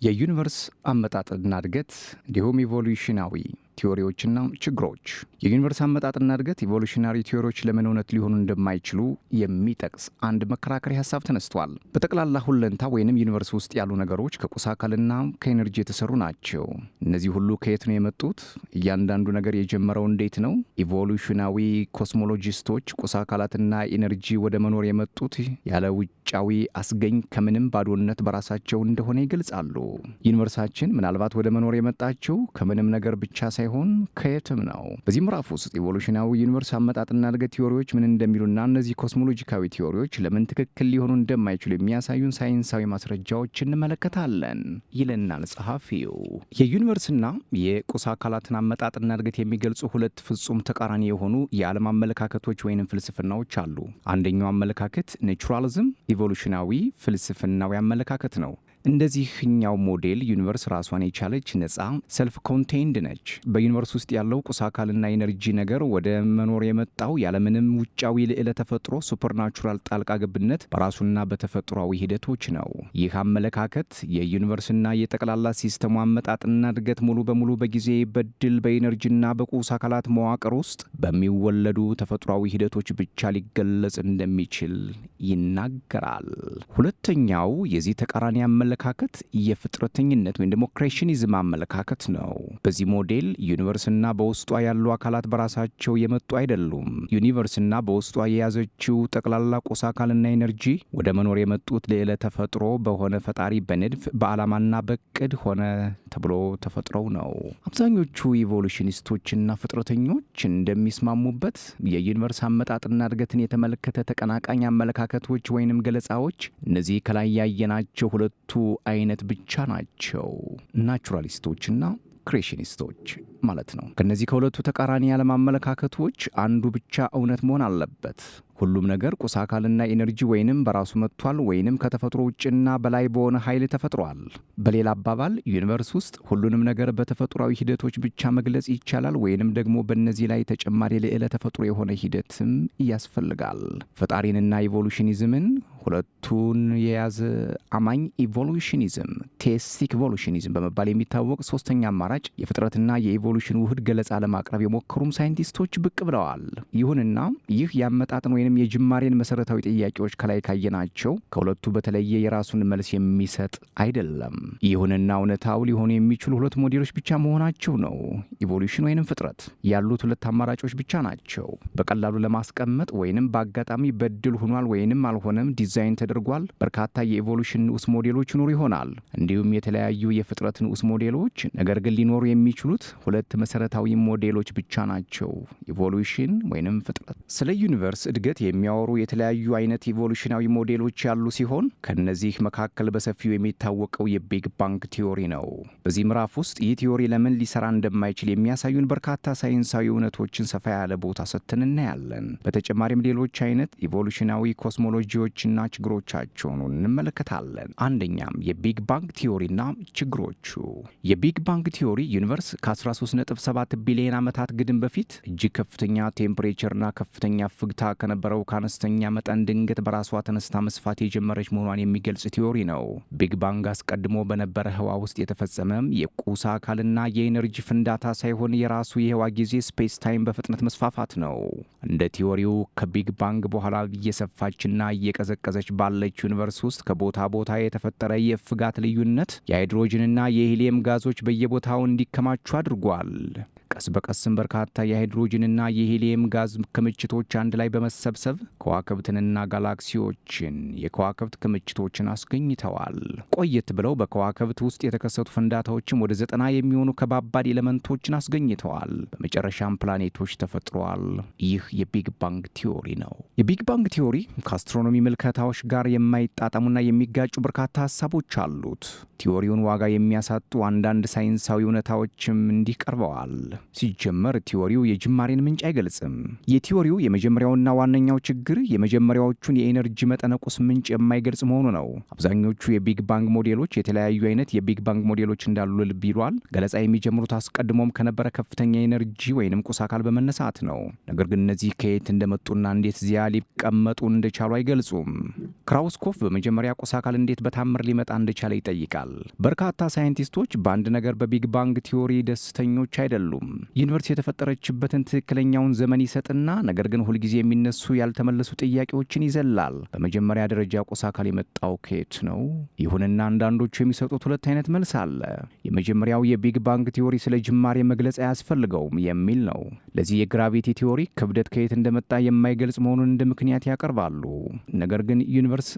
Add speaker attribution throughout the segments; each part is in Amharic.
Speaker 1: የዩኒቨርስ አመጣጥና እድገት እንዲሁም ኢቮሉሽናዊ ቲዎሪዎችና ችግሮች። የዩኒቨርስ አመጣጥና እድገት ኢቮሉሽናሪ ቲዎሪዎች ለምን እውነት ሊሆኑ እንደማይችሉ የሚጠቅስ አንድ መከራከሪያ ሀሳብ ተነስቷል። በጠቅላላ ሁለንታ ወይንም ዩኒቨርስ ውስጥ ያሉ ነገሮች ከቁስ አካልና ከኤነርጂ የተሰሩ ናቸው። እነዚህ ሁሉ ከየት ነው የመጡት? እያንዳንዱ ነገር የጀመረው እንዴት ነው? ኢቮሉሽናዊ ኮስሞሎጂስቶች ቁስ አካላትና ኤነርጂ ወደ መኖር የመጡት ያለ ውጫዊ አስገኝ ከምንም ባዶነት በራሳቸው እንደሆነ ይገልጻሉ። ዩኒቨርሳችን ምናልባት ወደ መኖር የመጣችው ከምንም ነገር ብቻ ሳይሆን ከየትም ነው። በዚህ ምዕራፍ ውስጥ ኢቮሉሽናዊ ዩኒቨርስ አመጣጥና እድገት ቲዎሪዎች ምን እንደሚሉና እነዚህ ኮስሞሎጂካዊ ቲዎሪዎች ለምን ትክክል ሊሆኑ እንደማይችሉ የሚያሳዩን ሳይንሳዊ ማስረጃዎች እንመለከታለን ይለናል ጸሐፊው። የዩኒቨርስና የቁስ አካላትን አመጣጥና እድገት የሚገልጹ ሁለት ፍጹም ተቃራኒ የሆኑ የዓለም አመለካከቶች ወይንም ፍልስፍናዎች አሉ። አንደኛው አመለካከት ኔቹራሊዝም ኢቮሉሽናዊ ፍልስፍናዊ አመለካከት ነው። እንደዚህኛው ሞዴል ዩኒቨርስ ራሷን የቻለች ነፃ ሰልፍ ኮንቴይንድ ነች። በዩኒቨርስ ውስጥ ያለው ቁስ አካልና ኢነርጂ ነገር ወደ መኖር የመጣው ያለምንም ውጫዊ ልዕለ ተፈጥሮ ሱፐርናቹራል ጣልቃ ገብነት በራሱና በተፈጥሯዊ ሂደቶች ነው። ይህ አመለካከት የዩኒቨርስና የጠቅላላ ሲስተሙ አመጣጥና እድገት ሙሉ በሙሉ በጊዜ በድል በኢነርጂና በቁስ አካላት መዋቅር ውስጥ በሚወለዱ ተፈጥሯዊ ሂደቶች ብቻ ሊገለጽ እንደሚችል ይናገራል። ሁለተኛው የዚህ ተቃራኒ አመለካከት የፍጥረተኝነት ወይም ደግሞ ክሬሽኒዝም አመለካከት ነው። በዚህ ሞዴል ዩኒቨርስና በውስጧ ያሉ አካላት በራሳቸው የመጡ አይደሉም። ዩኒቨርስና በውስጧ የያዘችው ጠቅላላ ቁስ አካልና ኤነርጂ ወደ መኖር የመጡት ልዕለ ተፈጥሮ በሆነ ፈጣሪ በንድፍ በዓላማና በቅድ ሆነ ተብሎ ተፈጥረው ነው። አብዛኞቹ ኢቮሉሽኒስቶችና ፍጥረተኞች እንደሚስማሙበት የዩኒቨርስ አመጣጥና እድገትን የተመለከተ ተቀናቃኝ አመለካከቶች ወይንም ገለጻዎች እነዚህ ከላይ ያየናቸው ሁለቱ አይነት ብቻ ናቸው። ናቹራሊስቶችና ክሬሽኒስቶች ማለት ነው። ከነዚህ ከሁለቱ ተቃራኒ የዓለም አመለካከቶች አንዱ ብቻ እውነት መሆን አለበት። ሁሉም ነገር ቁስ አካልና ኤነርጂ ወይንም በራሱ መጥቷል ወይንም ከተፈጥሮ ውጭና በላይ በሆነ ኃይል ተፈጥሯል። በሌላ አባባል ዩኒቨርስ ውስጥ ሁሉንም ነገር በተፈጥሯዊ ሂደቶች ብቻ መግለጽ ይቻላል ወይንም ደግሞ በእነዚህ ላይ ተጨማሪ ልዕለ ተፈጥሮ የሆነ ሂደትም ያስፈልጋል። ፈጣሪንና ኢቮሉሽኒዝምን ሁለቱን የያዘ አማኝ ኢቮሉሽኒዝም ቴስቲክ ኢቮሉሽኒዝም በመባል የሚታወቅ ሶስተኛ አማራጭ የፍጥረትና የኢቮሉሽን ውህድ ገለጻ ለማቅረብ የሞከሩም ሳይንቲስቶች ብቅ ብለዋል። ይሁንና ይህ ያመጣጥን ወይንም የጅማሬን መሰረታዊ ጥያቄዎች ከላይ ካየናቸው ከሁለቱ በተለየ የራሱን መልስ የሚሰጥ አይደለም። ይሁንና እውነታው ሊሆኑ የሚችሉ ሁለት ሞዴሎች ብቻ መሆናቸው ነው። ኢቮሉሽን ወይንም ፍጥረት ያሉት ሁለት አማራጮች ብቻ ናቸው። በቀላሉ ለማስቀመጥ ወይንም በአጋጣሚ በድል ሆኗል ወይንም አልሆነም ዲዛይን ተደርጓል። በርካታ የኢቮሉሽን ንዑስ ሞዴሎች ይኖሩ ይሆናል። እንዲሁም የተለያዩ የፍጥረት ንዑስ ሞዴሎች፣ ነገር ግን ሊኖሩ የሚችሉት ሁለት መሰረታዊ ሞዴሎች ብቻ ናቸው፣ ኢቮሉሽን ወይንም ፍጥረት። ስለ ዩኒቨርስ እድገት የሚያወሩ የተለያዩ አይነት ኢቮሉሽናዊ ሞዴሎች ያሉ ሲሆን ከነዚህ መካከል በሰፊው የሚታወቀው የቢግ ባንግ ቲዮሪ ነው። በዚህ ምዕራፍ ውስጥ ይህ ቲዮሪ ለምን ሊሰራ እንደማይችል የሚያሳዩን በርካታ ሳይንሳዊ እውነቶችን ሰፋ ያለ ቦታ ሰጥተን እናያለን። በተጨማሪም ሌሎች አይነት ኢቮሉሽናዊ ኮስሞሎጂዎችና ችግሮቻቸውን እንመለከታለን። አንደኛም የቢግ ባንግ ቲዮሪና ችግሮቹ። የቢግ ባንግ ቲዮሪ ዩኒቨርስ ከ13.7 ቢሊዮን ዓመታት ግድም በፊት እጅግ ከፍተኛ ቴምፕሬቸርና ከፍተኛ ፍግታ ከነበረው ከአነስተኛ መጠን ድንገት በራሷ ተነስታ መስፋት የጀመረች መሆኗን የሚገልጽ ቲዮሪ ነው። ቢግ ባንግ አስቀድሞ በነበረ ህዋ ውስጥ የተፈጸመም የቁስ አካልና የኤነርጂ ፍንዳታ ሳይሆን የራሱ የህዋ ጊዜ ስፔስ ታይም በፍጥነት መስፋፋት ነው። እንደ ቲዮሪው ከቢግ ባንግ በኋላ እየሰፋችና እየቀዘቀዘች ባለች ዩኒቨርስ ውስጥ ከቦታ ቦታ የተፈጠረ የፍጋት ልዩነት የሃይድሮጅንና የሂሊየም ጋዞች በየቦታው እንዲከማቹ አድርጓል። ቀስ በቀስም በርካታ የሃይድሮጅንና የሂሊየም ጋዝ ክምችቶች አንድ ላይ በመሰብሰብ ከዋክብትንና ጋላክሲዎችን የከዋክብት ክምችቶችን አስገኝተዋል። ቆየት ብለው በከዋክብት ውስጥ የተከሰቱ ፍንዳታዎችም ወደ 90 የሚሆኑ ከባባድ ኤሌመንቶችን አስገኝተዋል። በመጨረሻም ፕላኔቶች ተፈጥረዋል። ይህ የቢግ ባንግ ቲዮሪ ነው። የቢግ ባንግ ቲዮሪ ከአስትሮኖሚ ምልከታዎች ጋር የማይጣጣሙና የሚጋጩ በርካታ ሀሳቦች አሉት። ቲዮሪውን ዋጋ የሚያሳጡ አንዳንድ ሳይንሳዊ እውነታዎችም እንዲህ ቀርበዋል። ሲጀመር ቲዎሪው የጅማሬን ምንጭ አይገልጽም። የቲዎሪው የመጀመሪያውና ዋነኛው ችግር የመጀመሪያዎቹን የኤነርጂ መጠነ ቁስ ምንጭ የማይገልጽ መሆኑ ነው። አብዛኞቹ የቢግ ባንግ ሞዴሎች የተለያዩ አይነት የቢግ ባንግ ሞዴሎች እንዳሉ ልብ ይሏል። ገለጻ የሚጀምሩት አስቀድሞም ከነበረ ከፍተኛ ኤነርጂ ወይንም ቁስ አካል በመነሳት ነው። ነገር ግን እነዚህ ከየት እንደመጡና እንዴት እዚያ ሊቀመጡ እንደቻሉ አይገልጹም። ክራውስኮፍ በመጀመሪያ ቁስ አካል እንዴት በታምር ሊመጣ እንደቻለ ይጠይቃል። በርካታ ሳይንቲስቶች በአንድ ነገር በቢግ ባንግ ቲዎሪ ደስተኞች አይደሉም። ዩኒቨርስ የተፈጠረችበትን ትክክለኛውን ዘመን ይሰጥና ነገር ግን ሁልጊዜ የሚነሱ ያልተመለሱ ጥያቄዎችን ይዘላል። በመጀመሪያ ደረጃ ቁስ አካል የመጣው ከየት ነው? ይሁንና አንዳንዶቹ የሚሰጡት ሁለት አይነት መልስ አለ። የመጀመሪያው የቢግ ባንግ ቲዎሪ ስለ ጅማሬ መግለጽ አያስፈልገውም የሚል ነው። ለዚህ የግራቪቲ ቲዎሪ ክብደት ከየት እንደመጣ የማይገልጽ መሆኑን እንደ ምክንያት ያቀርባሉ። ነገር ግን ዩኒቨርስ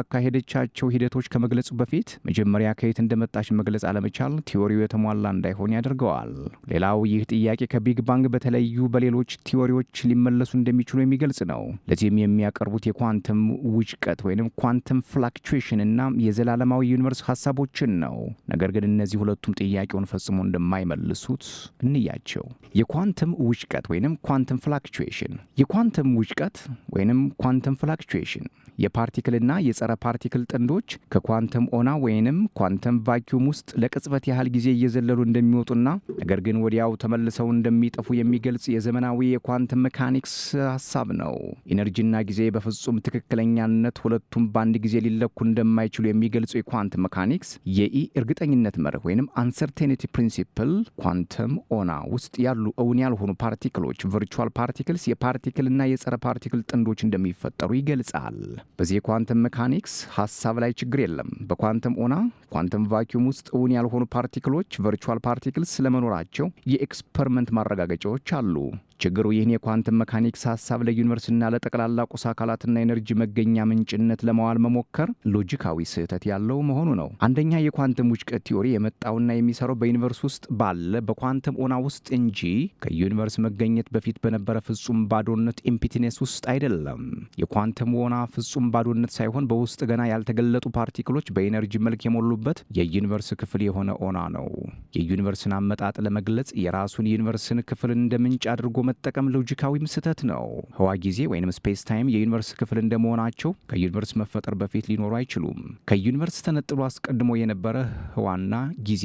Speaker 1: ስላካሄደቻቸው ሂደቶች ከመግለጹ በፊት መጀመሪያ ከየት እንደመጣች መግለጽ አለመቻል ቲዎሪው የተሟላ እንዳይሆን ያደርገዋል። ሌላው ይህ ጥያቄ ከቢግ ባንግ በተለዩ በሌሎች ቲዎሪዎች ሊመለሱ እንደሚችሉ የሚገልጽ ነው። ለዚህም የሚያቀርቡት የኳንተም ውጭቀት ወይም ኳንተም ፍላክቹዌሽን እና የዘላለማዊ ዩኒቨርስ ሀሳቦችን ነው። ነገር ግን እነዚህ ሁለቱም ጥያቄውን ፈጽሞ እንደማይመልሱት እንያቸው። የኳንተም ውጭቀት ወይም ኳንተም ፍላክቹዌሽን። የኳንተም ውጭቀት ወይም ኳንተም ፍላክቹዌሽን የፓርቲክልና የጸረ ፓርቲክል ጥንዶች ከኳንተም ኦና ወይንም ኳንተም ቫኪዩም ውስጥ ለቅጽበት ያህል ጊዜ እየዘለሉ እንደሚወጡና ነገር ግን ወዲያው ተመልሰው እንደሚጠፉ የሚገልጽ የዘመናዊ የኳንተም ሜካኒክስ ሀሳብ ነው። ኢነርጂና ጊዜ በፍጹም ትክክለኛነት ሁለቱም በአንድ ጊዜ ሊለኩ እንደማይችሉ የሚገልጹ የኳንተም ሜካኒክስ የኢ እርግጠኝነት መርህ ወይንም አንሰርቴኒቲ ፕሪንሲፕል ኳንተም ኦና ውስጥ ያሉ እውን ያልሆኑ ፓርቲክሎች ቨርቹዋል ፓርቲክልስ የፓርቲክልና የጸረ ፓርቲክል ጥንዶች እንደሚፈጠሩ ይገልጻል። በዚህ የኳንተም ሜካኒክስ ሀሳብ ላይ ችግር የለም። በኳንተም ኦና ኳንተም ቫኪዩም ውስጥ እውን ያልሆኑ ፓርቲክሎች ቨርቹዋል ፓርቲክልስ ስለመኖራቸው የኤክስፐሪመንት ማረጋገጫዎች አሉ። ችግሩ ይህን የኳንተም መካኒክስ ሀሳብ ለዩኒቨርስና ለጠቅላላ ቁስ አካላትና ኤነርጂ መገኛ ምንጭነት ለማዋል መሞከር ሎጂካዊ ስህተት ያለው መሆኑ ነው። አንደኛ የኳንተም ውጭቀት ቲዎሪ የመጣውና የሚሰራው በዩኒቨርስ ውስጥ ባለ በኳንተም ኦና ውስጥ እንጂ ከዩኒቨርስ መገኘት በፊት በነበረ ፍጹም ባዶነት ኢምፒቲነስ ውስጥ አይደለም። የኳንተም ኦና ፍጹም ባዶነት ሳይሆን በውስጥ ገና ያልተገለጡ ፓርቲክሎች በኤነርጂ መልክ የሞሉበት የዩኒቨርስ ክፍል የሆነ ኦና ነው። የዩኒቨርስን አመጣጥ ለመግለጽ የራሱን ዩኒቨርስን ክፍል እንደ ምንጭ አድርጎ መጠቀም ሎጂካዊም ስህተት ነው። ህዋ ጊዜ ወይም ስፔስ ታይም የዩኒቨርስ ክፍል እንደመሆናቸው ከዩኒቨርስ መፈጠር በፊት ሊኖሩ አይችሉም። ከዩኒቨርስ ተነጥሎ አስቀድሞ የነበረ ህዋና ጊዜ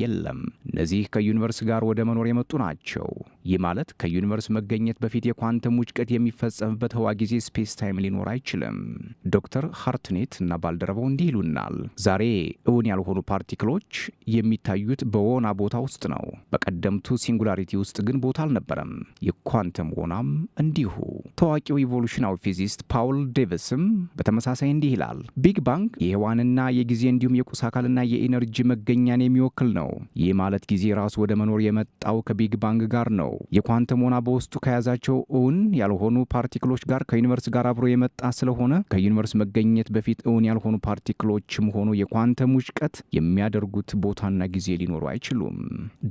Speaker 1: የለም። እነዚህ ከዩኒቨርስ ጋር ወደ መኖር የመጡ ናቸው። ይህ ማለት ከዩኒቨርስ መገኘት በፊት የኳንተም ውጭቀት የሚፈጸምበት ህዋ ጊዜ ስፔስ ታይም ሊኖር አይችልም። ዶክተር ሃርትኔት እና ባልደረባው እንዲህ ይሉናል። ዛሬ እውን ያልሆኑ ፓርቲክሎች የሚታዩት በኦና ቦታ ውስጥ ነው። በቀደምቱ ሲንጉላሪቲ ውስጥ ግን ቦታ አልነበረም። የኳንተም ኦናም እንዲሁ። ታዋቂው ኢቮሉሽናዊ ፊዚስት ፓውል ዴቪስም በተመሳሳይ እንዲህ ይላል። ቢግ ባንግ የህዋንና የጊዜ እንዲሁም የቁስ አካልና የኢነርጂ መገኛን የሚወክል ነው። ይህ ማለት ጊዜ ራሱ ወደ መኖር የመጣው ከቢግ ባንግ ጋር ነው። የኳንተም ኦና በውስጡ ከያዛቸው እውን ያልሆኑ ፓርቲክሎች ጋር ከዩኒቨርስ ጋር አብሮ የመጣ ስለሆነ ከዩኒቨርስ መገኘት በፊት እውን ያልሆኑ ፓርቲክሎችም ሆኑ የኳንተም ውጭቀት የሚያደርጉት ቦታና ጊዜ ሊኖሩ አይችሉም።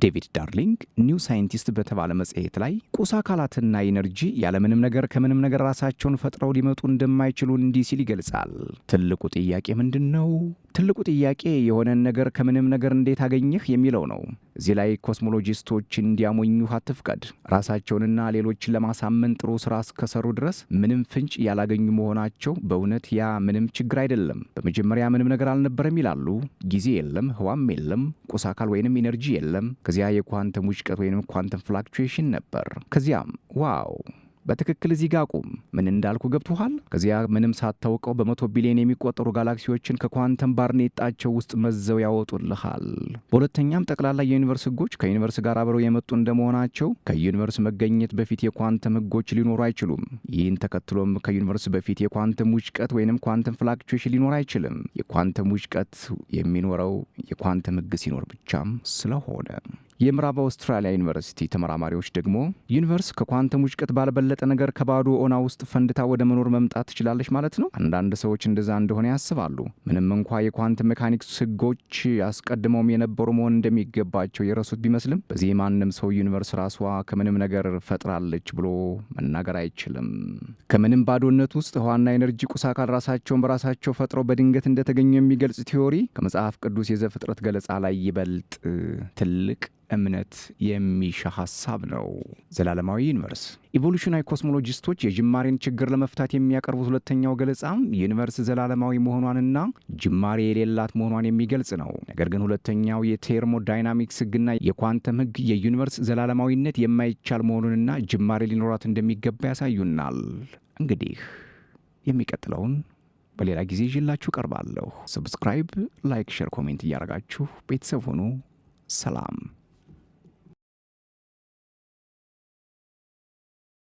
Speaker 1: ዴቪድ ዳርሊንግ ኒው ሳይንቲስት በተባለ መጽሔት ላይ ቁስ አካላትና ኢነርጂ ያለምንም ነገር ከምንም ነገር ራሳቸውን ፈጥረው ሊመጡ እንደማይችሉ እንዲህ ሲል ይገልጻል። ትልቁ ጥያቄ ምንድን ነው? ትልቁ ጥያቄ የሆነን ነገር ከምንም ነገር እንዴት አገኘህ የሚለው ነው። እዚህ ላይ ኮስሞሎጂስቶች እንዲያሞኙህ አትፍቀድ። ራሳቸውንና ሌሎችን ለማሳመን ጥሩ ስራ እስከሰሩ ድረስ ምንም ፍንጭ ያላገኙ መሆናቸው በእውነት ያ ምንም ችግር አይደለም። በመጀመሪያ ምንም ነገር አልነበረም ይላሉ። ጊዜ የለም፣ ህዋም የለም፣ ቁስ አካል ወይንም ኢነርጂ የለም። ከዚያ የኳንተም ውጭቀት ወይንም ኳንተም ፍላክቹዌሽን ነበር። ከዚያም ዋው በትክክል እዚህ ጋር ቁም። ምን እንዳልኩ ገብቶሃል? ከዚያ ምንም ሳታውቀው በመቶ ቢሊዮን የሚቆጠሩ ጋላክሲዎችን ከኳንተም ባርኔጣቸው ውስጥ መዘው ያወጡልሃል። በሁለተኛም ጠቅላላ የዩኒቨርስ ህጎች ከዩኒቨርስ ጋር አብረው የመጡ እንደመሆናቸው ከዩኒቨርስ መገኘት በፊት የኳንተም ህጎች ሊኖሩ አይችሉም። ይህን ተከትሎም ከዩኒቨርስ በፊት የኳንተም ውጭቀት ወይንም ኳንተም ፍላክቹዌሽን ሊኖር አይችልም። የኳንተም ውጭቀት የሚኖረው የኳንተም ህግ ሲኖር ብቻም ስለሆነ የምዕራብ አውስትራሊያ ዩኒቨርሲቲ ተመራማሪዎች ደግሞ ዩኒቨርስ ከኳንተም ውጭቀት ባልበለጠ ነገር ከባዶ ኦና ውስጥ ፈንድታ ወደ መኖር መምጣት ትችላለች ማለት ነው። አንዳንድ ሰዎች እንደዛ እንደሆነ ያስባሉ። ምንም እንኳ የኳንተም ሜካኒክስ ህጎች አስቀድመውም የነበሩ መሆን እንደሚገባቸው የረሱት ቢመስልም በዚህ ማንም ሰው ዩኒቨርስ ራሷ ከምንም ነገር ፈጥራለች ብሎ መናገር አይችልም። ከምንም ባዶነት ውስጥ ህዋና ኤነርጂ ቁስ አካል ራሳቸውን በራሳቸው ፈጥረው በድንገት እንደተገኙ የሚገልጽ ቲዎሪ ከመጽሐፍ ቅዱስ የዘፍጥረት ገለጻ ላይ ይበልጥ ትልቅ እምነት የሚሻ ሀሳብ ነው። ዘላለማዊ ዩኒቨርስ ኢቮሉሽናዊ ኮስሞሎጂስቶች የጅማሬን ችግር ለመፍታት የሚያቀርቡት ሁለተኛው ገለጻ ዩኒቨርስ ዘላለማዊ መሆኗንና ጅማሬ የሌላት መሆኗን የሚገልጽ ነው። ነገር ግን ሁለተኛው የቴርሞዳይናሚክስ ሕግና የኳንተም ሕግ የዩኒቨርስ ዘላለማዊነት የማይቻል መሆኑንና ጅማሬ ሊኖራት እንደሚገባ ያሳዩናል። እንግዲህ የሚቀጥለውን በሌላ ጊዜ ይዤላችሁ ቀርባለሁ። ሰብስክራይብ፣ ላይክ፣ ሼር፣ ኮሜንት እያደረጋችሁ ቤተሰብ ሁኑ። ሰላም።